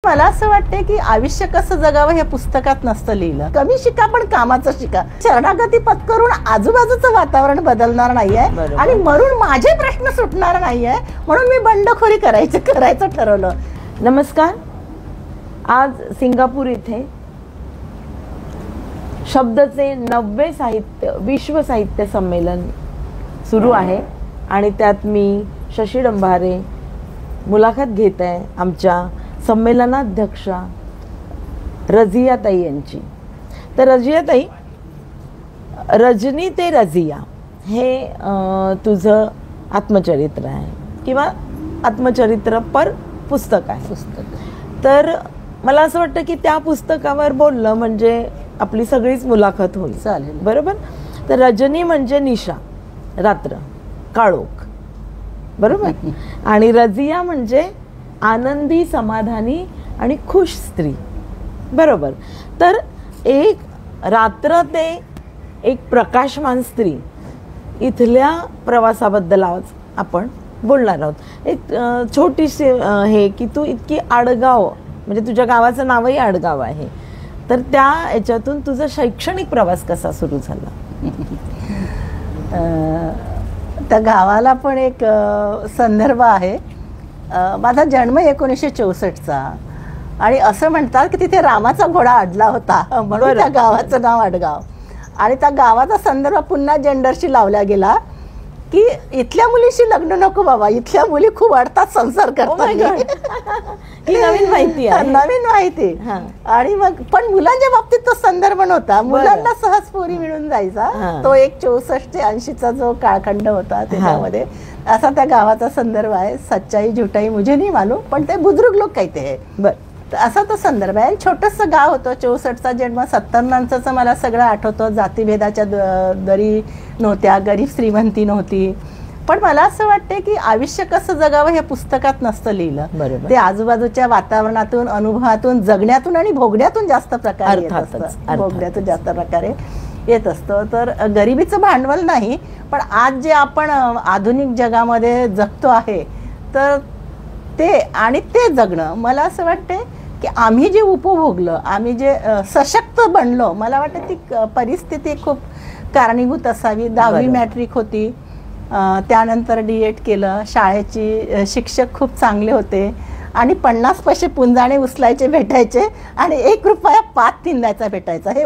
मला असं वाटतं की आयुष्य कसं जगावं हे पुस्तकात नसतं लिहिलं. कमी शिका पण कामाचं शिका. शरणागती पत्करून आजूबाजूचं वातावरण बदलणार नाहीये आणि मरून माझे प्रश्न सुटणार नाहीये, म्हणून मी बंडखोरी करायचं ठरवलं. नमस्कार. आज सिंगापूर इथे शब्दचे 90 साहित्य विश्व साहित्य संमेलन सुरू आहे आणि त्यात मी शशी डंभारे मुलाखत घेत आहे आमच्या संमेलनाध्यक्षा रझियाताई यांची. तर रझियाताई, रजनी ते रझिया हे तुझं आत्मचरित्र आहे किंवा आत्मचरित्र पर पुस्तक आहे. तर मला असं वाटतं की त्या पुस्तकावर बोललं म्हणजे आपली सगळीच मुलाखत होईल. चालेल, बरोबर. तर रजनी म्हणजे निशा, रात्र, काळोख, बरोबर. आणि रझिया म्हणजे आनंदी, समाधानी आणि खुश स्त्री, बरोबर. तर एक रात्र ते एक प्रकाशमान स्त्री इथल्या प्रवासाबद्दल आज आपण बोलणार आहोत. एक छोटीशी हे की तू इतकी आडगाव, म्हणजे तुझ्या गावाचं नावही आडगाव आहे, तर त्या याच्यातून तुझा शैक्षणिक प्रवास कसा सुरू झाला? त्या गावाला पण एक संदर्भ आहे. माझा जन्म 1964चा आणि असं म्हणतात की तिथे रामाचा घोडा अडला होता, म्हणून त्या गावाचं नाव आडगाव. आणि त्या गावाचा संदर्भ पुन्हा जेंडरशी लावला गेला की इथल्या मुलीशी लग्न नको बाबा, इथल्या मुली खूप अडतात, संसार करतात. ही नवीन माहिती आहे, नवीन माहिती. आणि मग पण मुलांच्या बाबतीत तो संदर्भ नव्हता. मुलांना सहज पोरी मिळून जायचा. तो एक 64 ते 80चा जो काळखंड होता त्याच्यामध्ये असा त्या गावाचा संदर्भ आहे. सच्चाई झुटाई मुझे नहीं मालूम, पण ते बुजुर्ग लोक कहते हैं. बरं, असा तो संदर्भ आहे. छोटंसं गाव होतं. 64चा जन्म. 70 मला सगळं आठवतं. जातीभेदाच्या दरी नव्हत्या, गरीब श्रीमंती नव्हती. पण मला असं वाटतं की आयुष्य कसं जगावं हे पुस्तकात नसतं लिहिलं. ते आजूबाजूच्या वातावरणातून, अनुभवातून, जगण्यातून आणि भोगण्यातून जास्त प्रकारे येत असतं. भोगण्यातून जास्त प्रकारे येत असतं. तर गरिबीचं भांडवल नाही, पण आज जे आपण आधुनिक जगामध्ये जगतो आहे तर ते जगणं, मला असं वाटतं की आम्ही जे उपभोगलं, आम्ही जे सशक्त बनलो, मला वाटतं ती परिस्थिती खूप कारणीभूत असावी. 10वी मॅट्रिक होती, त्यानंतर D.Ed केलं. शाळेची शिक्षक खूप चांगले होते आणि 50 पैसे पुंजाणे उचलायचे भेटायचे आणि 1 रुपया पात तिंदायचा भेटायचा. हे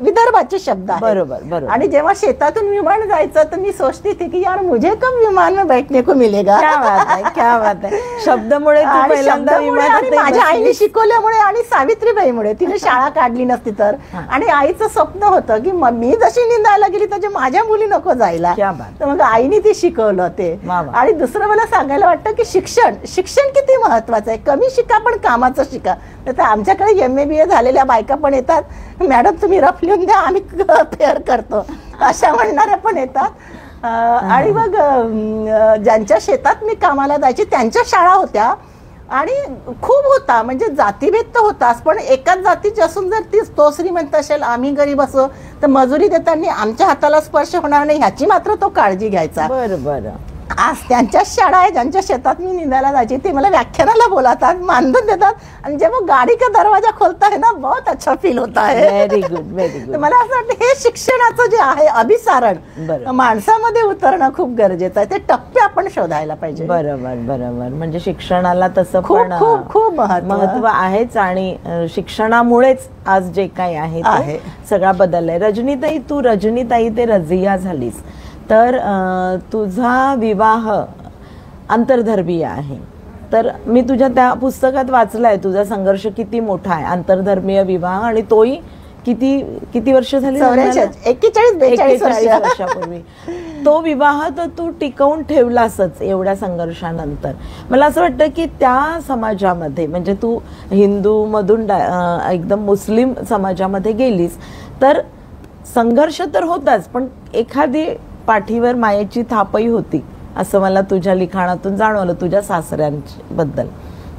विदर्भाचे शब्द आहेत. बरोबर. आणि जेव्हा शेतातून विमान जायचं तर मी सोचती थी की यार मुझे कब विमान में बैठने को मिलेगा. क्या बात आहे. शब्दामुळे माझ्या आईने शिकवल्यामुळे आणि सावित्रीबाईमुळे, तिने शाळा काढली नसती तर. आणि आईचं स्वप्न होतं की मी जशी निंदायला गेली तशी माझ्या मुली नको जायला. तर मग आईने ती शिकवलं ते. आणि दुसरं मला सांगायला वाटतं की शिक्षण किती महत्वाचं आहे. कमी शिका पण कामाचं शिका. तर आमच्याकडे MA BA झालेल्या बायका पण येतात, मॅडम तुम्ही रफ लिहून द्या, आम्ही फेअर करतो, अशा म्हणणाऱ्या पण येतात. आणि मग ज्यांच्या शेतात मी कामाला जायची त्यांच्या शाळा होत्या आणि खूप होता, म्हणजे जातीभेद तर होताच, पण एकाच जातीची असून जर तो श्रीमंत असेल, आम्ही गरीब असो, तर मजुरी देताना आमच्या हाताला स्पर्श होणार नाही ह्याची मात्र तो काळजी घ्यायचा. बरं. आज त्यांच्याच शाळा आहे ज्यांच्या शेतात मी निंदायला जायची. ते मला व्याख्यानाला बोलातात, मानधन देतात आणि जेव्हा गाडी का दरवाजा खोलता है ना, बहुत अच्छा फील होता है. Very good. मला असं वाटतं हे शिक्षणाचं जे आहे अभिसारण माणसामध्ये उतरणं खूप गरजेचं आहे. ते टप्पे आपण शोधायला पाहिजे. बरोबर. म्हणजे शिक्षणाला तसं खूप महत्व आहेच आणि शिक्षणामुळेच आज जे काही आहे सगळा बदललाय. रजनीताई, तू रजनीताई ते रझिया झालीस, तर तुझा विवाह आंतरधर्मीय आहे. तर मी तुझ्या त्या पुस्तकात वाचलाय तुझा संघर्ष किती मोठा आहे. आंतरधर्मीय विवाह, आणि तोही किती वर्ष झाली? 41-42 वर्षापूर्वी तो विवाह तर तू टिकवून ठेवलासच एवढ्या संघर्षानंतर. मला असं वाटतं की त्या समाजामध्ये, म्हणजे तू हिंदू मधून एकदम मुस्लिम समाजामध्ये गेलीस, तर संघर्ष तर होताच, पण एखादी पाठीवर मायेची थापही होती, असं मला तुझ्या लिखाणातून जाणवलं तुझ्या सासऱ्यांबद्दल.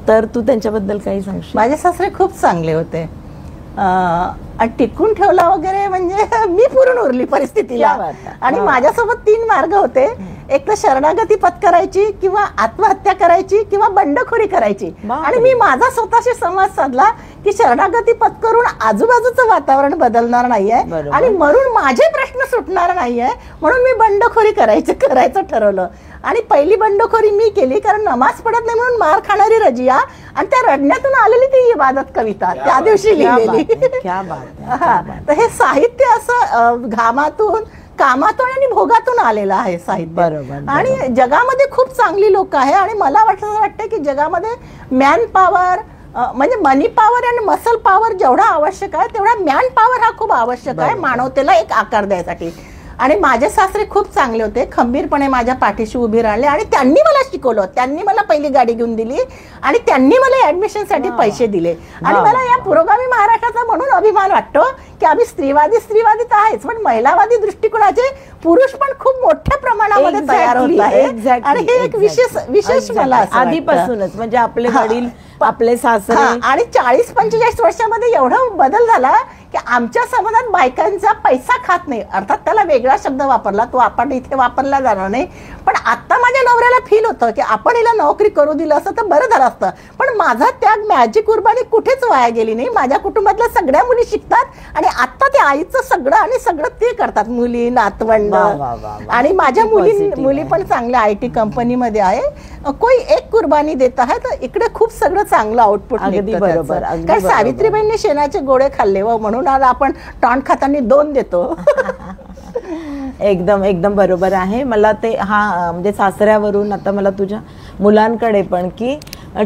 तर तू त्यांच्याबद्दल काही सांगशील? माझे सासरे खूप चांगले होते आणि टिकून ठेवला वगैरे, म्हणजे मी पुरून उरली परिस्थितीला. आणि माझ्यासोबत 3 मार्ग होते एक तर शरणागती पत्करायची किंवा आत्महत्या करायची किंवा बंडखोरी करायची. आणि मी माझा स्वतःशी संवाद साधला की शरणागती पत्करून आजूबाजूचं वातावरण बदलणार नाहीये आणि मरून माझे प्रश्न सुटणार नाहीये, म्हणून मी बंडखोरी करायचं ठरवलं. आणि पहिली बंडखोरी मी केली, कारण नमाज पडत नाही म्हणून मार खाणारी रजिया, आणि त्या रडण्यातून आलेली ती इबादत कविता त्या दिवशी लिहिलेली. तर हे साहित्य असं घामातून, कामातून आणि भोगातून आलेलं आहे साहित्य. आणि जगामध्ये खूप चांगली लोक आहे, आणि मला वाटतं की जगामध्ये मॅन पॉवर म्हणजे मनी पॉवर आणि मसल पॉवर जेवढा आवश्यक आहे तेवढा मॅन पॉवर हा खूप आवश्यक आहे मानवतेला एक आकार द्यायसाठी. आणि माझे सासरे खूप चांगले होते, खंबीरपणे माझ्या पाठीशी उभी राहिले आणि त्यांनी मला शिकवलं. त्यांनी मला पहिली गाडी घेऊन दिली आणि त्यांनी मला ऍडमिशनसाठी पैसे दिले. आणि मला या पुरोगामी महाराष्ट्राचा म्हणून अभिमान वाटतो की आम्ही स्त्रीवादी तर आहेच, पण महिलावादी दृष्टिकोनाचे पुरुष पण खूप मोठ्या प्रमाणामध्ये तयार होत आहेत. आणि हे एक विशेष मला आधीपासूनच म्हणजे आपले वडील, आपले सासरे, आणि 40-45 वर्षामध्ये एवढा बदल झाला की आमच्या समाजात बायकांचा पैसा खात नाही. अर्थात त्याला वेगळा शब्द वापरला, तो आपण इथे वापरला जाणार नाही. पण आता माझ्या नवऱ्याला फील होतं की आपण हिला नोकरी करू दिलं असतं तर बरं झालं असतं. पण माझा त्याग, माझी कुर्बानी कुठेच वाया गेली नाही. माझ्या कुटुंबातल्या सगळ्या मुली शिकतात आणि आता ते आईचं सगळं ते करतात, मुली, नातवंड. आणि माझ्या मुली पण चांगल्या IT कंपनीमध्ये आहे. कोई एक कुर्बानी देत आहे, तर इकडे खूप सगळं चांगलं आउटपुट निघतं. बरोबर. काय सावित्रीबाईंनी शेणाचे गोळे खाल्ले व म्हणून आज आपण टॉन खाताना 2 देतो. एकदम बरोबर आहे. मला ते म्हणजे सासऱ्यावरून आता मला तुझ्या मुलांकडे पण की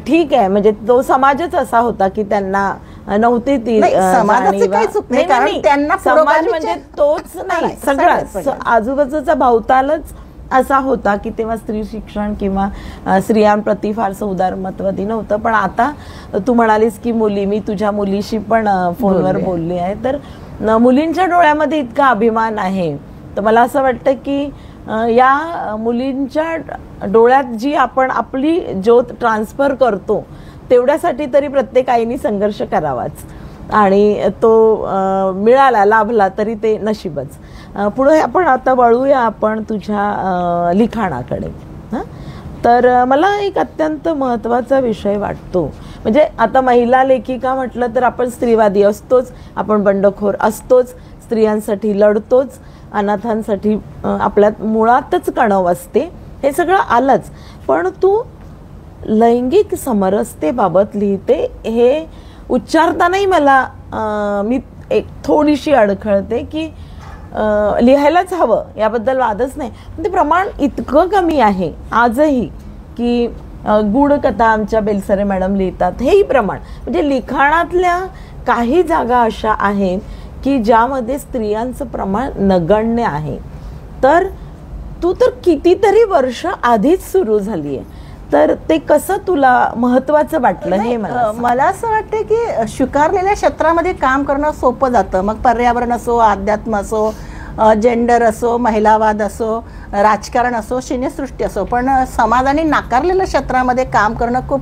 ठीक आहे, म्हणजे तो समाजच असा होता की त्यांना नव्हती ती समाज म्हणजे तोच नाही, सगळा आजूबाजूचा भवतालच असा होता की तेव्हा स्त्री शिक्षण किंवा स्त्रियांप्रती फारसं उदारमत्वादी नव्हतं. पण आता तू म्हणालीस की मी तुझ्या मुलीशी पण फोनवर बोलली आहे, तर मुलींच्या डोळ्यामध्ये इतका अभिमान आहे. तर मला असं वाटतं की या मुलींच्या डोळ्यात जी आपण आपली ज्योत ट्रान्सफर करतो तेवढ्यासाठी तरी प्रत्येक आईने संघर्ष करावाच, आणि तो मिळाला, लाभला तरी ते नशीबच. पुढे आपण आता वळूया आपण तुझ्या लिखाणाकडे. तर मला एक अत्यंत महत्त्वाचा विषय वाटतो, म्हणजे आता महिला लेखिका म्हटलं तर आपण स्त्रीवादी असतोच, आपण बंडखोर असतोच, स्त्रियांसाठी लढतोच, अनाथांसाठी आपल्यात मुळातच कणव असते, हे सगळं आलंच. पण तू लैंगिक समरसतेबाबत लिहिते, हे उच्चारतानाही मला मी एक थोडीशी अडखळते की लिहायलाच हवं, याबद्दल वादच नाही, पण ते प्रमाण इतकं कमी आहे आजही की गूढ कथा आमच्या बेलसरे मॅडम लिहितात, हेही प्रमाण. म्हणजे लिखाणातल्या काही जागा अशा आहेत की ज्यामध्ये स्त्रियांचं प्रमाण नगण्य आहे. तर तू तर कितीतरी वर्ष आधीच सुरू झाली आहे, तर ते कसं तुला महत्वाचं वाटलं हे मला असं वाटतं की स्वीकारलेल्या क्षेत्रामध्ये काम करणं सोपं जातं. मग पर्यावरण असो, अध्यात्म असो, जेंडर असो, महिलावाद असो, राजकारण असो, सिनेसृष्टी असो, पण समाजाने नाकारलेल्या क्षेत्रामध्ये काम करणं खूप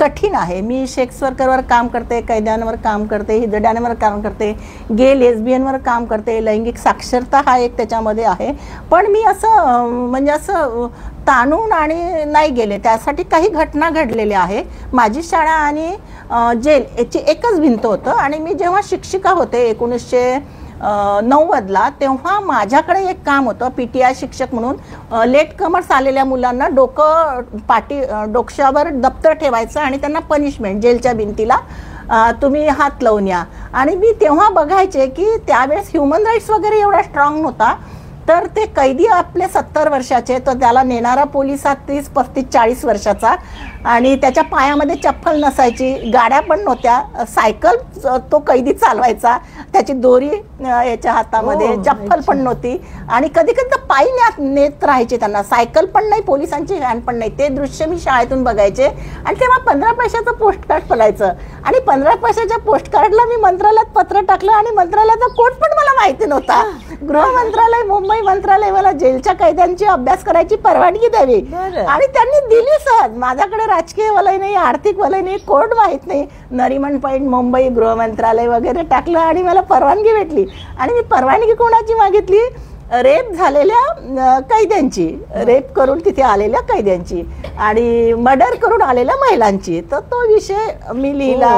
कठीण आहे. मी शेक्सपियरवर काम करते, कैद्यांवर काम करते, हिजड्यांवर काम करते, गे लेस्बियनवर काम करते, लैंगिक साक्षरता हा एक त्याच्यामध्ये आहे. पण मी असं म्हणजे असं ताणून आणि नाही गेले, त्यासाठी काही घटना घडलेल्या आहे. माझी शाळा आणि जेल याची एकच भिंत होतं. आणि मी जेव्हा शिक्षिका होते 1990ला, तेव्हा माझ्याकडे एक काम होतं, PTI शिक्षक म्हणून. लेट कमर्स आलेल्या मुलांना डोक्यावर दप्तर ठेवायचं आणि त्यांना पनिशमेंट, जेलच्या भिंतीला तुम्ही हात लावून या. आणि मी तेव्हा बघायचे की त्यावेळेस ह्युमन राईट्स वगैरे एवढा स्ट्रॉंग नव्हता, तर ते कैदी आपले 70 वर्षाचे, तर त्याला नेणारा पोलीस 30, 35, 40 वर्षाचा, आणि त्याच्या पायामध्ये चप्पल नसायची, गाड्या पण नव्हत्या, सायकल तो कैदी चालवायचा, त्याची दोरी याच्या हातामध्ये, चप्पल पण नव्हती, आणि कधी कधी तर पायी नेत राहायचे त्यांना, सायकल पण नाही, पोलिसांची व्हॅन पण नाही. ते दृश्य मी शाळेतून बघायचे. आणि तेव्हा 15 पैशाचं पोस्टकार्ड फलायचं, आणि 15 पैशाच्या पोस्टकार्डला मी मंत्रालयात पत्र टाकलं, आणि मंत्रालयाचा कोड पण मला माहिती नव्हता. गृह मंत्रालय, मुंबई मंत्रालय मला जेलच्या कैद्यांची अभ्यास करायची परवानगी द्यावी, आणि त्यांनी दिली सहज. माझ्याकडे राजकीय वलय नाही, आर्थिक वलय नाही, कोड माहित नाही. नरिमन पॉइंट, मुंबई गृह मंत्रालय वगैरे टाकलं आणि मला परवानगी भेटली. आणि मी परवानगी कोणाची मागितली, रेप झालेल्या कैद्यांची, रेप करून तिथे आलेल्या कैद्यांची आणि मर्डर करून आलेल्या महिलांची. तर तो विषय मी लिहिला,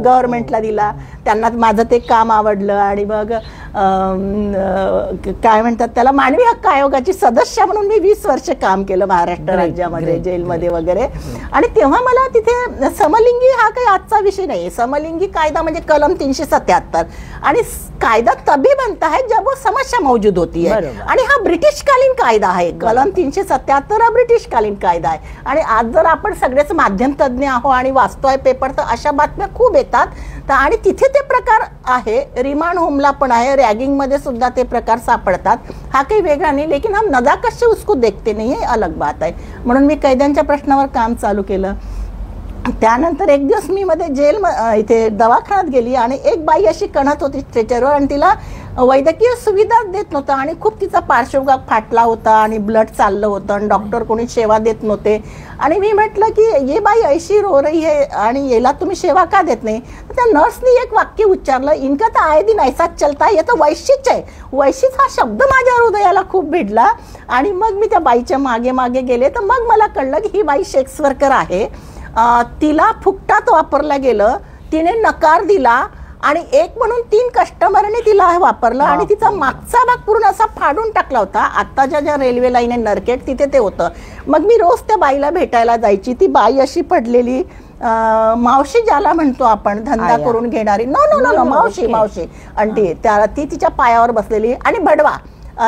गव्हर्नमेंटला दिला. त्यांना माझं ते काम आवडलं आणि मग काय म्हणतात त्याला, मानवी हक्क आयोगाची सदस्य म्हणून मी 20 वर्ष काम केलं महाराष्ट्र राज्यामध्ये, जेलमध्ये वगैरे. आणि तेव्हा मला तिथे समलिंगी हा काही आजचा विषय नाही. समलिंगी कायदा म्हणजे कलम 377 आणि कायदा तभी बनता है जब वो समस्या मौजूद होती है. आणि हा ब्रिटिशकालीन कायदा आहे. कलम 377 हा ब्रिटिशकालीन कायदा आहे. आणि आज जर आपण सगळेच माध्यम तज्ज्ञ आहो आणि वाचतोय पेपर, तर अशा बातम्या खूप येतात. तर आणि तिथे ते प्रकार आहे, रिमांड होमला पण आहे, रॅगिंग मध्ये सुद्धा ते प्रकार सापडतात. हा काही वेगळा नाही, लेकिन हम नजाकत से उसको देखते नहीं है, अलग बात आहे. म्हणून मी कैद्यांच्या प्रश्नावर काम चालू केलं. त्यानंतर एक दिवस मी मध्ये जेल इथे दवाखान्यात गेली आणि एक बाई अशी कणत होती स्ट्रेचरवर आणि तिला वैद्यकीय सुविधा देत नव्हतं आणि खूप तिचा पार्श्वभाग फाटला होता आणि ब्लड चाललं होतं आणि डॉक्टर कोणी सेवा देत नव्हते. आणि मी म्हटलं की ये बाई ऐशी रो रही है आणि याला तुम्ही सेवा का देत नाही. तर त्या नर्सनी एक वाक्य उच्चारलं, इनका तर आए दिन ऐसाच चलता है, तर वैशीच आहे. वैशीच हा शब्द माझ्या हृदयाला खूप भिडला. आणि मग मी त्या बाईच्या मागे मागे गेले. तर मग मला कळलं की ही बाई सेक्स वर्कर आहे. तिला फुकटात वापरलं गेलं, तिने नकार दिला आणि एक म्हणून 3 कस्टमरने तिला वापरलं आणि तिचा मागचा भाग पूर्ण असा फाडून टाकला होता. आत्ताच्या ज्या रेल्वे लाईन आहे नरकेट, तिथे ते होतं. मग मी रोज त्या बाईला भेटायला जायची. ती बाई अशी पडलेली, मावशी ज्याला म्हणतो आपण, धंदा करून घेणारी, नो मावशी मावशी अंटी, त्याला ती तिच्या पायावर बसलेली आणि भडवा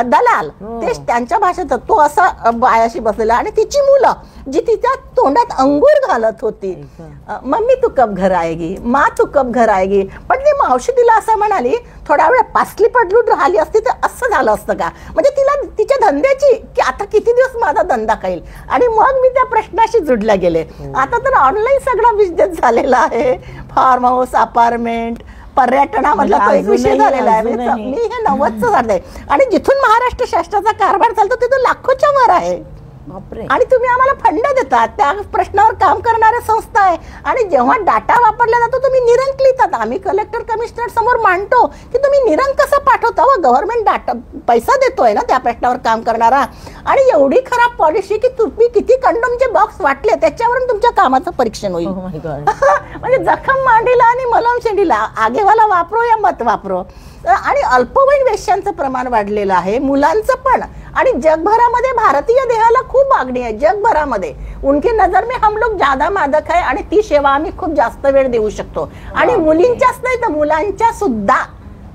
दलाल, तेच त्यांच्या भाषेत तो असा बायाशी बसलेला आणि तिची मुलं जी तिच्या तोंडात अंगूर घालत होती. मम्मी तू कब घर आएगी, माँ तू कब घर आएगी. पण ती मावशी तिला असं म्हणाली, थोडा वेळ पासली पडलून राहिली असती तर असं झालं असतं का. म्हणजे तिला तिच्या धंद्याची की आता किती दिवस माझा धंदा खाईल. आणि मग मी त्या प्रश्नाशी जुडल्या गेले. आता तर ऑनलाईन सगळा बिझनेस झालेला आहे, फार्म हाऊस, अपार्टमेंट, पर्यटनामधला तो एक विषय झालेला आहे. मी हे 90चं झालंय आणि जिथून महाराष्ट्र शासनाचा कारभार चालतो तिथून लाखोच्या वर आहे. आणि तुम्ही आम्हाला फंड देतात, त्या प्रश्नावर काम करणाऱ्या संस्था आहे. आणि जेव्हा डाटा वापरला जातो तुम्ही निरंक लिहितात. आम्ही कलेक्टर कमिशनर समोर मांडतो की तुम्ही निरंक कसं पाठवता व गव्हर्नमेंट डाटा पैसा देतोय ना त्या प्रश्नावर काम करणारा. आणि एवढी खराब पॉलिसी की तुम्ही किती कंडोमचे बॉक्स वाटले त्याच्यावरून तुमच्या कामाचं परीक्षण होईल. म्हणजे जखम मांडीला आणि मलम शेंडीला आगेवाला वापरो या मत वापरो. आणि अल्पवयीन वेश्यांचं प्रमाण वाढलेलं आहे, मुलांचं पण. आणि जगभरामध्ये भारतीय देहाला खूप मागणी आहे जगभरामध्ये. उनकी नजर में हम लोग ज्यादा मादक आहे आणि ती सेवा आम्ही खूप जास्त वेळ देऊ शकतो. आणि मुलींच्याच नाही तर मुलांच्या सुद्धा.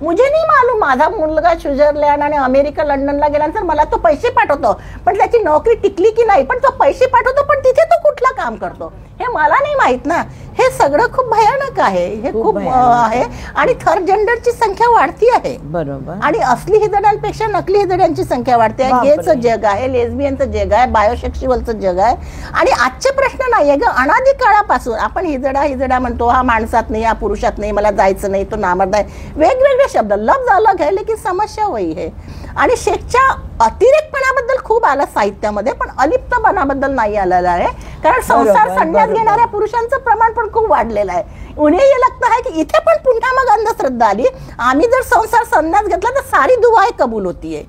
मुझे नाही मालूम, माझा मुलगा स्वित्झर्लंड आणि अमेरिका लंडनला गेल्यानंतर मला तो पैसे पाठवतो, पण त्याची नोकरी टिकली की नाही, पण तो पैसे पाठवतो पण तिथे तो कुठला काम करतो हे मला नाही माहित ना. हे सगळं खूप भयानक आहे, हे खूप आहे. आणि थर्ड जेंडरची संख्या वाढती आहे. बरोबर. आणि असली हिजड्यांपेक्षा नकली हिजड्यांची संख्या वाढते आहे. गेचं जग आहे, लेस्बियनचं जग आहे, बायोसेक्शुअलचं जग आहे. आणि आजचे प्रश्न नाहीये ग, अनादी काळापासून आपण हिजडा म्हणतो, हा माणसात नाही, हा पुरुषात नाही, मला जायचं नाही, तो नामर्द आहे. वेगवेगळे शब्द, लफ्ज अलग आहे लेकिन समस्या वही है. आणि सेक्सच्या अतिरेकपणाबद्दल खूप आलं साहित्यामध्ये, पण अलिप्तपणाबद्दल नाही आलेलं आहे. कारण संसार संन्यास घेणाऱ्या पुरुषांचं प्रमाण पण खूप वाढलेलं आहे. उन्हें ये लगता है की इथे पण पुन्हा मग अंधश्रद्धा आली. आम्ही जर संसार संन्यास घेतला तर सारी दुआएं कबूल होतीये,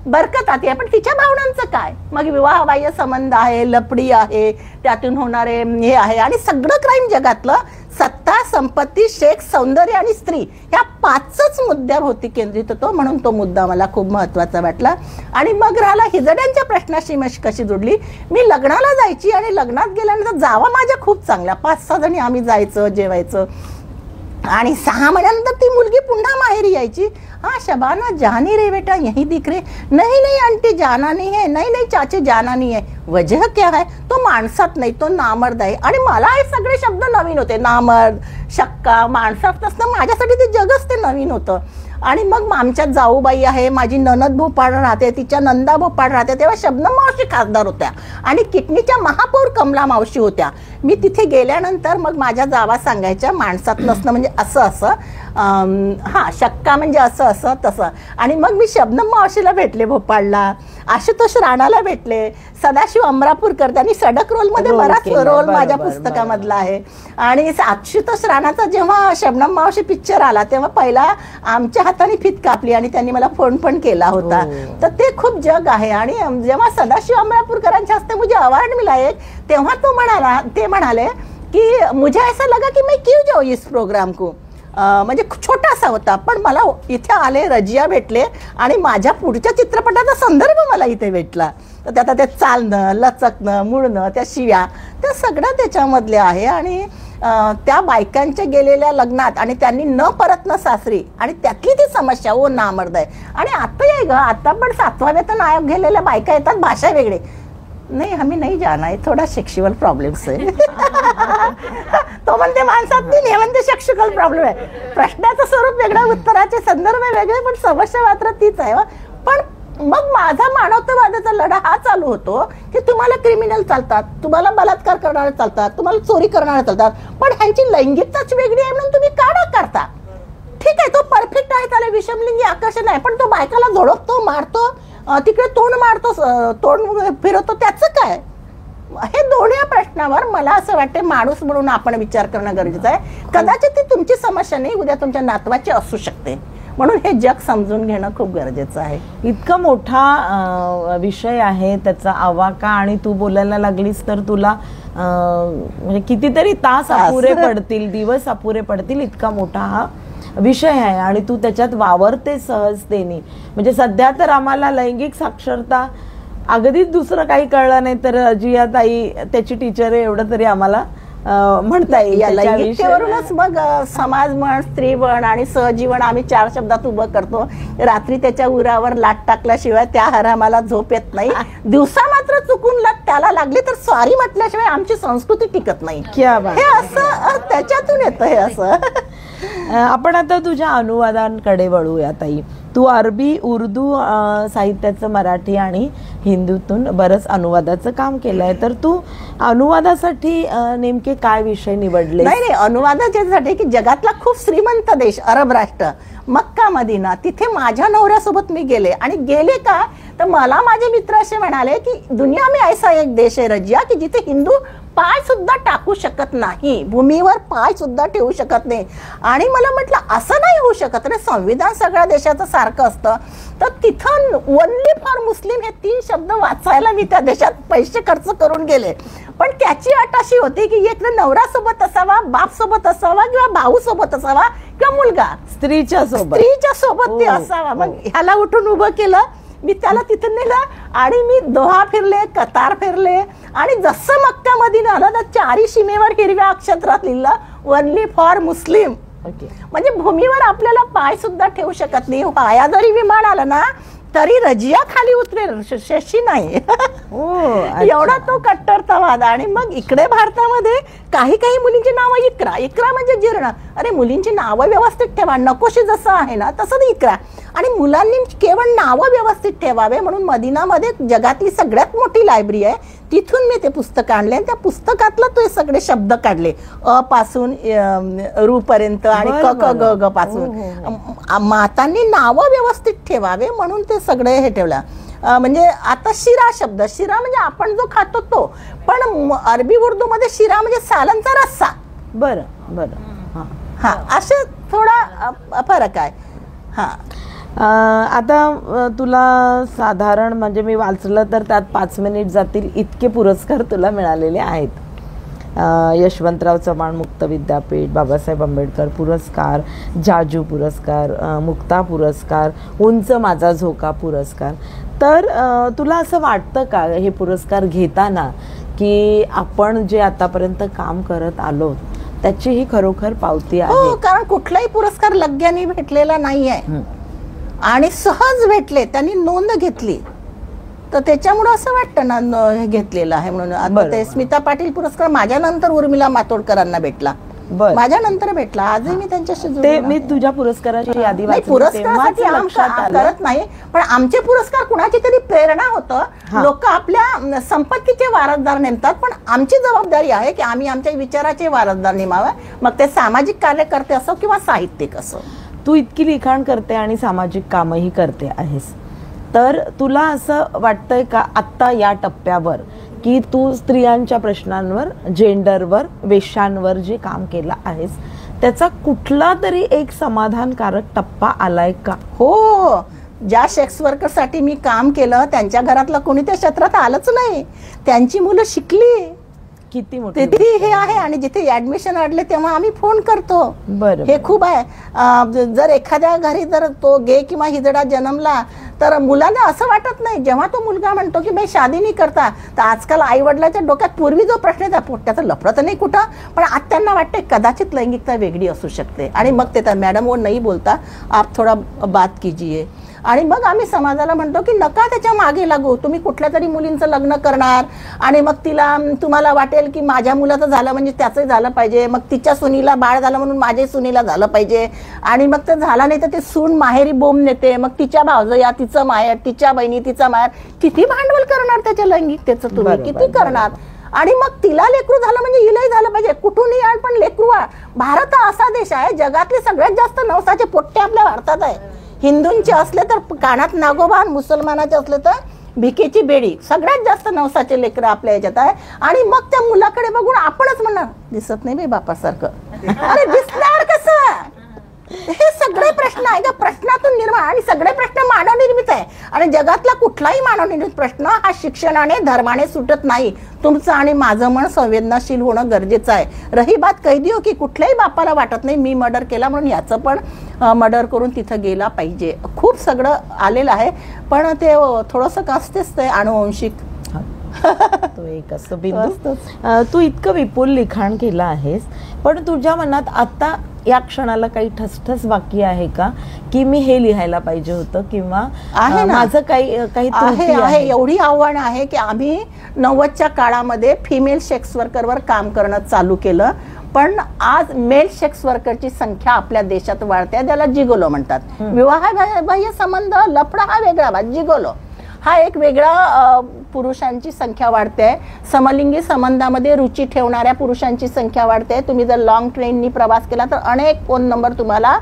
बरकत आती आहे. पण तिच्या भावनांचं काय. मग विवाह बाह्य संबंध आहे, लपडी आहे, त्यातून होणारे हे आहे. आणि सगळं क्राईम जगातलं सत्ता, संपत्ती, सेक्स, सौंदर्य आणि स्त्री ह्या 5च मुद्द्याभोवती केंद्रित होतो. म्हणून तो मुद्दा मला खूप महत्वाचा वाटला. आणि मग राहिला हिजड्यांच्या प्रश्नाशी कशी जोडली. मी लग्नाला जायची आणि लग्नात गेल्यानंतर जावा माझ्या खूप चांगल्या 5-6 जणी आम्ही जायचं, जेवायचं. आणि 6 महिन्यानंतर ती मुलगी पुन्हा माहेरी यायची. हाँ शबाना जानी रे बेटा यही दिख रहे, नहीं नहीं आंटी जाना नहीं है, नहीं नहीं चाचे जाना नहीं है. वजह क्या है, तो माणसात नाही, तो नामर्द आहे. आणि मला हे सगळे शब्द नवीन होते, नामर्द, शक्का, माणसात नसतं, माझ्यासाठी ते जगच ते नवीन होतं. आणि मग आमच्यात जाऊबाई आहे, माझी ननद भोपाळ राहते, तिच्या नंदा भोपाळ राहते. तेव्हा शबनम मावशी खासदार होत्या आणि किटनीच्या महापौर कमला मावशी होत्या. मी तिथे गेल्यानंतर मग माझ्या जावा सांगायच्या, माणसात नसणं म्हणजे असं असं, हा शक्का म्हणजे असं असं तसं. आणि मग मी शबनम मावशीला भेटले भोपाळला. आशुतोष राणाला भेटले, सदाशिव अमरापूरकर, त्यांनी सडक रोल मध्ये बराच रोल माझ्या पुस्तकामधला आहे. आणि आशुतोष राणाचा जेव्हा शबनम मावशी पिक्चर आला तेव्हा पहिला आमच्या हाताने फीत कापली आणि त्यांनी मला फोन पण केला होता. तर ते खूप जग आहे. आणि जेव्हा सदाशिव अमरापूरकरांच्या हस्ते मुझे अवार्ड मिला एक, तेव्हा ते म्हणाले कि मुझे ऐसा लगा कि मैं क्यों जाऊँ इस प्रोग्राम को. म्हणजे छोटासा होता पण मला इथे आले, रजिया भेटले आणि माझ्या पुढच्या चित्रपटाचा संदर्भ मला इथे भेटला. तर त्यात ते चालणं, लचकणं, मुळणं, त्या शिव्या, त्या सगळं त्याच्यामधले आहे. आणि त्या बायकांच्या गेलेल्या लग्नात आणि त्यांनी न परतणं सासरी आणि त्यातली ती समस्या ओ नामर्द आहे. आणि आता आहे ग, आता पण 7वा वेतन आयोग गेलेल्या बायका येतात, भाषा वेगळे, नाही हमें नहीं जाना है, थोड़ा सेक्शुअल प्रॉब्लेम्स है. तो म्हणते माणसात नाही, हे म्हणते सेक्शुअल प्रॉब्लेम आहे. प्रश्नाचं स्वरूप वेगळं, उत्तराचे संदर्भ वेगळे, पण समस्या मात्र तीच आहे. पण मग माझा मानवतावादाचा लढा हा चालू होतो की तुम्हाला क्रिमिनल चालतात, तुम्हाला बलात्कार करणारे चालतात, तुम्हाला चोरी करणारे चालतात, पण ह्यांची लैंगिकताच वेगळी आहे म्हणून तुम्ही का करता. ठीक आहे, तो परफेक्ट आहे, त्याला विषमलिंगी आकर्षण आहे, पण तो बायकाला झोडपतो, मारतो, तिकडे तोंड मारतो, तोंड फिरवतो, त्याचं काय. हे दोन्ही प्रश्नावर मला असं वाटतं माणूस म्हणून आपण विचार करणं गरजेचं आहे. कदाचित ती तुमची समस्या नाही, उद्या तुमच्या नातवाची असू शकते. म्हणून हे जग समजून घेणं खूप गरजेचं आहे. इतका मोठा विषय आहे, त्याचा आवाका, आणि तू बोलायला लागलीस तर तुला म्हणजे कितीतरी तास अपुरे पडतील, दिवस अपुरे पडतील, इतका मोठा हा विषय आहे. आणि तू त्याच्यात वावरते सहजतेने. म्हणजे सध्या तर आम्हाला लैंगिक साक्षरता अगदीच दुसरं काही कळलं नाही तर अजिया ताई त्याची टीचर आहे एवढं तरी आम्हाला म्हणता येईल. लैंगिकतेवरूनच मग समाज म्हण, स्त्री म्हण आणि सहजीवन आम्ही 4 शब्दात उभं करतो. रात्री त्याच्या उरावर लाट टाकल्याशिवाय त्या हरामाला झोप येत नाही. दिवसा मात्र चुकून लाट त्याला लागली तर सॉरी म्हटल्याशिवाय आमची संस्कृती टिकत नाही. हे असं त्याच्यातून येतं. हे असं आपण आता तुझ्या अनुवादांकडे वळूया ताई. तू अरबी, उर्दू साहित्याचं मराठी आणि हिंदीतून बरंच अनुवादाचं काम केलंय. तर तू अनुवादासाठी नेमके काय विषय निवडले? नाही, अनुवादाच्यासाठी की जगातला खूप श्रीमंत देश अरब राष्ट्र, मक्का, मदिना, तिथे माझ्या नवऱ्यासोबत मी गेले. आणि गेले का तर मला माझे मित्र असे म्हणाले की दुनिया में ऐसा एक देश आहे रजिया की जिथे हिंदू पाय सुद्धा टाकू शकत नाही, भूमीवर पाय सुद्धा ठेवू शकत नाही. आणि मला म्हटलं असं नाही होऊ शकत रे, संविधान सगळ्या देशाचं सारखं असतं. तर तिथं ओनली फॉर मुस्लिम हे 3 शब्द वाचायला मी त्या देशात पैसे खर्च करून गेले. पण त्याची अट अशी होती की एक नवरा सोबत असावा, बाप सोबत असावा, किंवा भाऊ सोबत असावा, किंवा मुलगा स्त्रीच्या सोबत ते असावा. मग ह्याला उठून उभं केलं, मी त्याला तिथं नेलं आणि मी दोहा फिरले, कतार फिरले. आणि जसं मक्का मदिना आलं तर 4ही सीमेवर हिरव्या अक्षरात लिहिलं ओनली फॉर मुस्लिम. म्हणजे भूमीवर आपल्याला पाय सुद्धा ठेवू शकत नाही. पाया जरी विमान आलं ना तरी रजिया खाली उतरेल, शशी नाही. एवढा तो कट्टरतावाद. आणि मग इकडे भारतामध्ये काही मुलींची नावं इक्रा म्हणजे जीर्ण. अरे मुलींची नावं व्यवस्थित ठेवा, नकोशी जसं आहे ना तसं इक्रा. आणि मुलांनी केवळ नावं व्यवस्थित ठेवावे म्हणून मदिनामध्ये जगातली सगळ्यात मोठी लायब्ररी आहे, तिथून मी ते पुस्तक आणले. आणि त्या पुस्तकातलं ते सगळे शब्द काढले, अ पासून रू पर्यंत आणि क क ग ग पासून. मातांनी नावं व्यवस्थित ठेवावे म्हणून ते सगळे हे ठेवलं. म्हणजे आता शिरा शब्द, शिरा म्हणजे आपण जो खातो तो, पण अरबी उर्दू मध्ये शिरा म्हणजे सालांचा रस्सा. बरं. हा, असं थोडा फरक आहे. हा, आता तुला साधारण म्हणजे मी वाचलं तर त्यात 5 मिनिट जातील इतके पुरस्कार तुला मिळालेले आहेत. यशवंतराव चव्हाण मुक्त विद्यापीठ, बाबासाहेब आंबेडकर पुरस्कार, जाजू पुरस्कार, मुक्ता पुरस्कार, उंच माझा झोका पुरस्कार. तर तुला असं वाटतं का हे पुरस्कार घेताना की आपण जे आतापर्यंत काम करत आलो त्याची ही खरोखर पावती आहे? कारण कुठलाही पुरस्कार लग्याने भेटलेला नाहीये आणि सहज भेटले, त्यांनी नोंद घेतली, तर त्याच्यामुळे असं वाटतं ना हे घेतलेलं आहे म्हणून. आता ते स्मिता पाटील पुरस्कार माझ्या नंतर उर्मिला मातोंडकरांना भेटला, माझ्या नंतर भेटला. आजही मी त्यांच्याशी मी तुझ्या पुरस्काराची यादी पुरस्कारासाठी करत नाही, पण आमचे पुरस्कार कुणाची तरी प्रेरणा होतं. लोक आपल्या संपत्तीचे वारसदार नेमतात, पण आमची जबाबदारी आहे की आम्ही आमच्या विचाराचे वारसदार नेमावे, मग ते सामाजिक कार्यकर्ते असो किंवा साहित्यिक असो. तू इतकी लिखाण करते आणि सामाजिक कामही करते आहेस, तर तुला असं वाटतंय का आत्ता या टप्प्यावर की तू स्त्रियांच्या प्रश्नांवर, जेंडरवर, वेश्यांवर जे काम केलं आहेस त्याचा कुठला तरी एक समाधानकारक टप्पा आलाय का? हो, ज्या सेक्स वर्करसाठी मी काम केलं त्यांच्या घरातलं कोणी त्या क्षेत्रात आलंच नाही. त्यांची मुलं शिकली, किती मोठी तिथे हे आहे. आणि जिथे ऍडमिशन अडले तेव्हा आम्ही फोन करतो. बरं, हे खूप आहे. जर एखाद्या घरी जर तो गे किंवा हिजडा जन्मला तर मुलांना असं वाटत नाही. जेव्हा तो मुलगा म्हणतो की बाई शादी नाही करता, तर आजकाल आई वडिलांच्या डोक्यात पूर्वी जो प्रश्न आहे पोट्याचं लफडं तर नाही कुठं, पण आज त्यांना वाटते कदाचित लैंगिकता वेगळी असू शकते. आणि मग ते मॅडम वो नाही बोलता, आप थोडा बात कीजिए. आणि मग आम्ही समाजाला म्हणतो की नका त्याच्या मागे लागू. तुम्ही कुठल्या तरी मुलींचं लग्न करणार आणि मग तुम्हाला वाटेल की माझ्या मुलाचं झालं म्हणजे त्याचंही झालं पाहिजे, मग तिच्या सुनीला बाळ झालं म्हणून माझ्या सुनीला झालं पाहिजे. आणि मग ते झालं नाही तर ते सून माहेरी बोंब नेते, मग तिच्या भावजया, तिचं माहेर, तिच्या बहिणी, तिचा माहेर. किती भांडवल करणार त्याच्या लैंगिकतेचं तुम्ही, किती करणार. आणि मग तिला लेकरू झालं म्हणजे हिलाही झालं पाहिजे, कुठूनही आण पण लेकरू. भारत हा असा देश आहे जगातले सगळ्यात जास्त नवसाचे पोट्टे आपल्या भारतात आहे. हिंदूंचे असले तर कानात नागोबा, मुसलमानाचे असले तर भिकेची बेडी. सगळ्यात जास्त नवसाचे लेकरं आपल्या याच्यात आहे. आणि मग त्या मुलाकडे बघून आपणच म्हणणार दिसत नाही बे बापासारखं. अरे दिसणार कसं? हे सगळे प्रश्न आहे का प्रश्नातून निर्माण. आणि सगळे प्रश्न मानवनिर्मित आहे. आणि जगातला कुठलाही मानवनिर्मित प्रश्न हा शिक्षणाने, धर्माने सुटत नाही. तुमचं आणि माझं मन संवेदनाशील होणं गरजेचं आहे. रही बात कैदी हो की कुठल्याही बापाला वाटत नाही मी मर्डर केला म्हणून याचं पण मर्डर करून तिथं गेला पाहिजे. खूप सगळं आलेलं आहे, पण ते थोडंसं कसतेच ते अनुवंशिक तो एक असं बिंदू. तू इतकं विपुल लिखाण केलं आहेस, पण तुझ्या मनात आता या क्षणाला काही ठसठस बाकी आहे का की मी हे लिहायला पाहिजे होतं किंवा माझं काही आहे? एवढी आव्हान आहे की आम्ही 90च्या काळामध्ये फिमेल सेक्स वर्करवर काम करणं चालू केलं, पण आज मेल सेक्स वर्करची संख्या आपल्या देशात वाढते. त्याला जिगोलो म्हणतात. विवाहबाह्य संबंध लफडा हा वेगळा, जिगोलो हा एक वेगळा. पुरुषांची संख्या वाढते. समलिंगी संबंधामध्ये रुची ठेवणाऱ्या पुरुषांची संख्या वाढते. तुम्ही जर लॉंग ट्रेननी प्रवास केला तर अनेक फोन नंबर तुम्हाला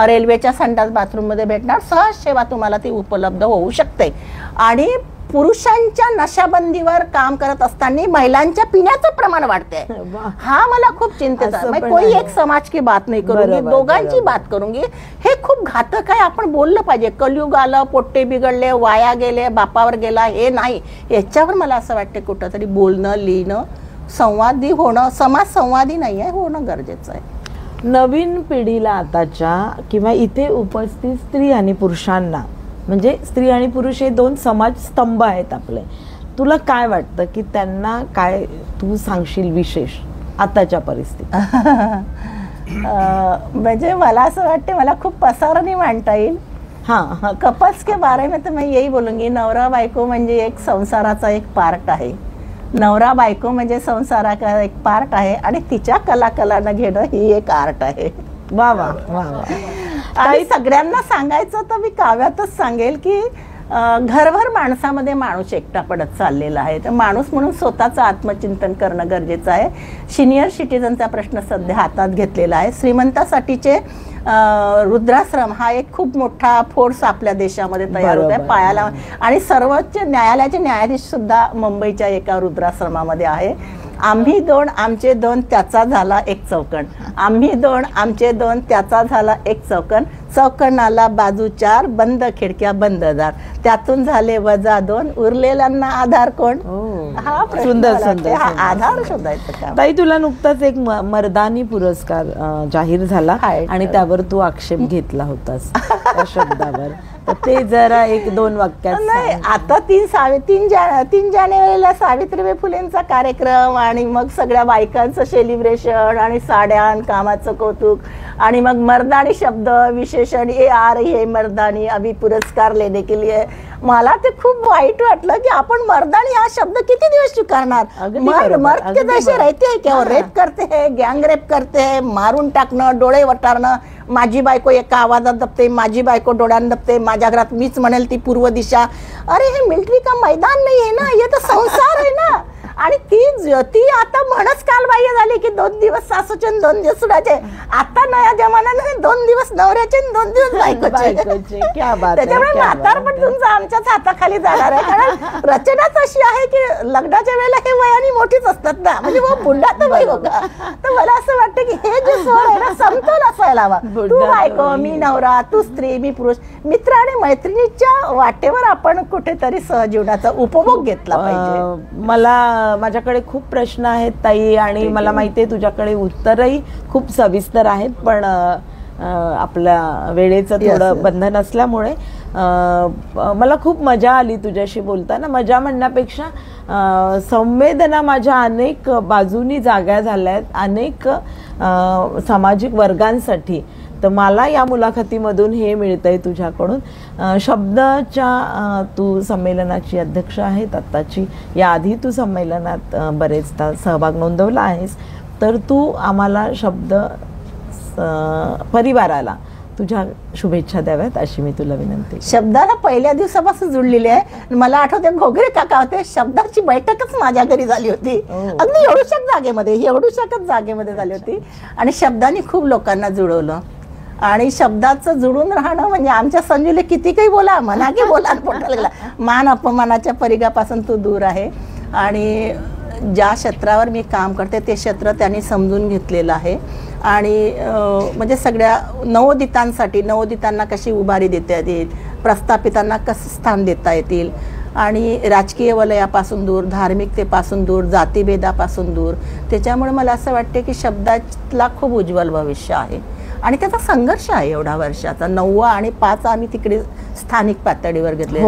रेल्वेच्या संडास बाथरूममध्ये भेटणार. सहज सेवा तुम्हाला ती उपलब्ध होऊ शकते. आणि पुरुषांच्या नशाबंदीवर काम करत असताना महिलांच्या पिण्याचं प्रमाण वाढते. हा मला खूप चिंतेचा आहे. कोणी एक समाज की बात नाही करूंगी, दोघांची बात करूंगी. हे खूप घातक आहे. आपण बोललं पाहिजे. कलयुग आलं, पोट्टे बिघडले, वाया गेले, बापावर गेला, हे नाही. याच्यावर मला असं वाटतं कुठंतरी बोलणं, लिहिणं, संवादी होणं. समाज संवादी नाही आहे, होणं गरजेचं आहे. नवीन पिढीला आताच्या किंवा इथे उपस्थित स्त्री आणि पुरुषांना, म्हणजे स्त्री आणि पुरुष हे दोन समाज स्तंभ आहेत आपले, तुला काय वाटतं की त्यांना काय तू सांगशील विशेष आताच्या परिस्थितीत? म्हणजे मला असं वाटते, मला खूप पसाराने मांडता येईल. हाँ, कपल्स के बारे में तो मैं यही बोलूंगी, नवरा बायको म्हणजे एक संसाराचा एक पार्ट आहे. नवरा बायको म्हणजे संसाराचा एक पार्ट आहे आणि तिच्या कलाकलांना घेणं ही एक आर्ट आहे. वा वा वा वा. आणि सगळ्यांना सांगायचं तर मी काव्यातच सांगेल की घरभर माणसामध्ये माणूस एकटा पडत चाललेला आहे. तर माणूस म्हणून स्वतःचं आत्मचिंतन करणं गरजेचं आहे. सिनियर सिटीजनचा प्रश्न सध्या हातात घेतलेला आहे. श्रीमंतासाठीचे रुद्राश्रम हा एक खूप मोठा फोर्स आपल्या देशामध्ये तयार होत आहे पायाला. आणि सर्वोच्च न्यायालयाचे न्यायाधीश सुद्धा मुंबईच्या एका रुद्राश्रमामध्ये आहे. आम्ही दोन आमचे दोन त्याचा झाला एक चौकण, आम्ही दोन आमचे दोन त्याचा झाला एक चौकण, चौकणाला बाजू चार, बंद खिडक्या बंद दार, त्यातून झाले वजा दोन, उरलेल्यांना आधार कोण? हा सुंदर सुंदर आधार शोधायचं काम. ताई, तुला नुकताच एक मर्दानी पुरस्कार जाहीर झाला आणि त्यावर तू आक्षेप घेतला होतास त्या शब्दावर, तर ते जरा एक दोन वाक्यात. नाही, आता 3 जानेवारीला सावित्रीबाई फुलेंचा कार्यक्रम आणि मग सगळ्या बायकांचं सेलिब्रेशन आणि साड्या, कामाचं कौतुक आणि मग मर्दानी शब्द विशेषण ये आ रही है मर्दानी अभी पुरस्कार लेने के लिए. मला ते खूप वाईट वाटलं की आपण मर्दानी हा शब्द किती दिवस स्वीकारणार. मर्द के जैसे रहते हैं क्या? रेप करते हैं, गँग रेप करते हैं, मारून टाकणं, डोळे वटारणं, माझी बायको एका आवाजात दबते, माझी बायको डोळ्यात दबते, माझ्या घरात मीच म्हणेल ती पूर्व दिशा. अरे हे मिलिट्री का मैदान नाही आहे ना, हे तर संसार आहे ना. आणि ती आता म्हणच कालबाह्य झाली की 2 दिवस सासूचे आणि 2 दिवस सुनाचे. आता नया जमान्याने 2 दिवस नवऱ्याचे आणि 2 दिवस बायकोचे. त्याच्यामुळे म्हातारपण तुमचं आमच्याच हाताखाली जाणार आहे. कारण रचनाच अशी आहे की लग्नाच्या वेळेला हे वयाने मोठीच असतात ना, म्हणजे बुड्ढा तर बाई होगा. तर मला असं वाटतं की हे जे सोड आहे ना, समतोल असायला हवा. तू बायको, मी नवरा, तू स्त्री, मी पुरुष. मित्र आणि मैत्रिणीच्या वाटेवर आपण कुठेतरी सहजीवनाचा उपभोग घेतला पाहिजे. माझ्याकडे खूप प्रश्न आहेत ताई, आणि मला माहितीये तुझ्याकडे उत्तरही खूप सविस्तर आहेत, पण आपल्या वेळेचं थोडं बंधन असल्यामुळे मला खूप मजा आली तुझ्याशी बोलताना. मजा म्हणण्यापेक्षा संवेदना माझ्या अनेक बाजूनी जाग्या झाल्या आहेत, अनेक सामाजिक वर्गांसाठी. तर मला या मुलाखतीमधून हे मिळतंय तुझ्याकडून. शब्दाच्या तू संमेलनाची अध्यक्ष आहेत आत्ताची, याआधी तू संमेलनात बरेचदा सहभाग नोंदवला आहेस. तर तू आम्हाला शब्द परिवाराला तुझ्या शुभेच्छा द्याव्यात अशी मी तुला विनंती. शब्दाला पहिल्या दिवसापासून जुळलेली आहे. मला आठवते घोगरे काका होते, शब्दाची बैठकच माझ्या घरी झाली होती, अगदी एवढूशाच जागेमध्ये झाली होती. आणि शब्दाने खूप लोकांना जुळवलं. आणि शब्दाचं जुळून राहणं म्हणजे आमच्या संजूला किती काही बोला, म्हणा की बोला, पोटाला लागला. मान अपमानाच्या परिघापासून तू दूर आहे. आणि ज्या क्षेत्रावर मी काम करते ते क्षेत्र त्यांनी समजून घेतलेलं आहे. आणि म्हणजे सगळ्या नवोदितांना कशी उभारी देता येईल, प्रस्थापितांना कसं स्थान देता येतील, आणि राजकीय वलयापासून दूर, धार्मिकतेपासून दूर, जातीभेदापासून दूर. त्याच्यामुळे मला असं वाटते की शब्दाला खूप उज्ज्वल भविष्य आहे. आणि त्याचा संघर्ष आहे एवढा वर्षाचा. 9 आणि 5 आम्ही तिकडे स्थानिक पातळीवर घेतले,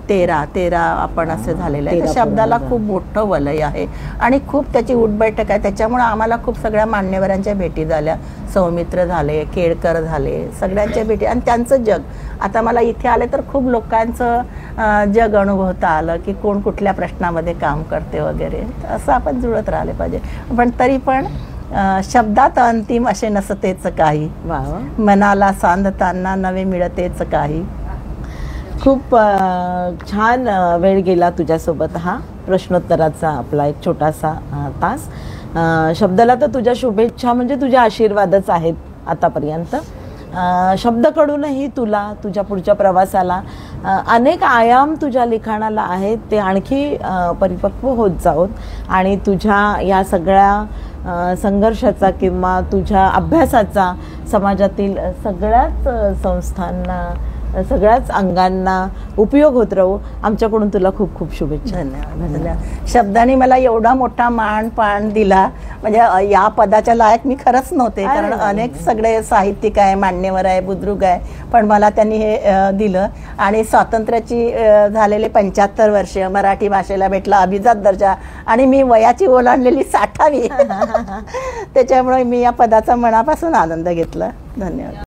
13 आपण असे झालेले आहे. शब्दाला खूप मोठं वलय आहे आणि खूप त्याची उठबैठक आहे. त्याच्यामुळे आम्हाला खूप सगळ्या मान्यवरांच्या भेटी झाल्या, सौमित्र झाले, केळकर झाले, सगळ्यांच्या भेटी. आणि त्यांचं जग आता मला इथे आले तर खूप लोकांचं जग अनुभवता आलं की कोण कुठल्या प्रश्नामध्ये काम करते वगैरे. असं आपण जुळत राहिले पाहिजे. पण तरी पण शब्दात अंतिम असे नसतेच काही, मनाला सांधताना नवे मिळतेच काही. खूप छान वेळ गेला तुझ्यासोबत. हा प्रश्नोत्तराचा आपला एक छोटासा तास. शब्दाला तर तुझ्या शुभेच्छा म्हणजे तुझे आशीर्वादच आहेत आतापर्यंत. शब्दाकडूनही तुला तुझ्या पुढच्या प्रवासाला अनेक आयाम तुझ्या लिखाणाला आहेत, ते आणखी परिपक्व होत जावोत. आणि तुझ्या या सगळ्या संघर्षाचा किंवा तुझ्या अभ्यासाचा समाजातील सगळ्याच संस्थांना, सगळ्याच अंगांना उपयोग होत राहू. आमच्याकडून तुला खूप खूप शुभेच्छा. धन्यवाद. शब्दाने मला एवढा मोठा पान दिला, म्हणजे या पदाच्या लायक मी खरंच नव्हते. कारण अनेक सगळे साहित्यिक आहे, मान्यवर आहे, बुद्रुक आहे, पण मला त्यांनी हे दिलं. आणि स्वातंत्र्याची झालेले 75 वर्ष, मराठी भाषेला भेटला अभिजात दर्जा, आणि मी वयाची ओलांडलेली 60वी. त्याच्यामुळे मी या पदाचा मनापासून आनंद घेतला. धन्यवाद.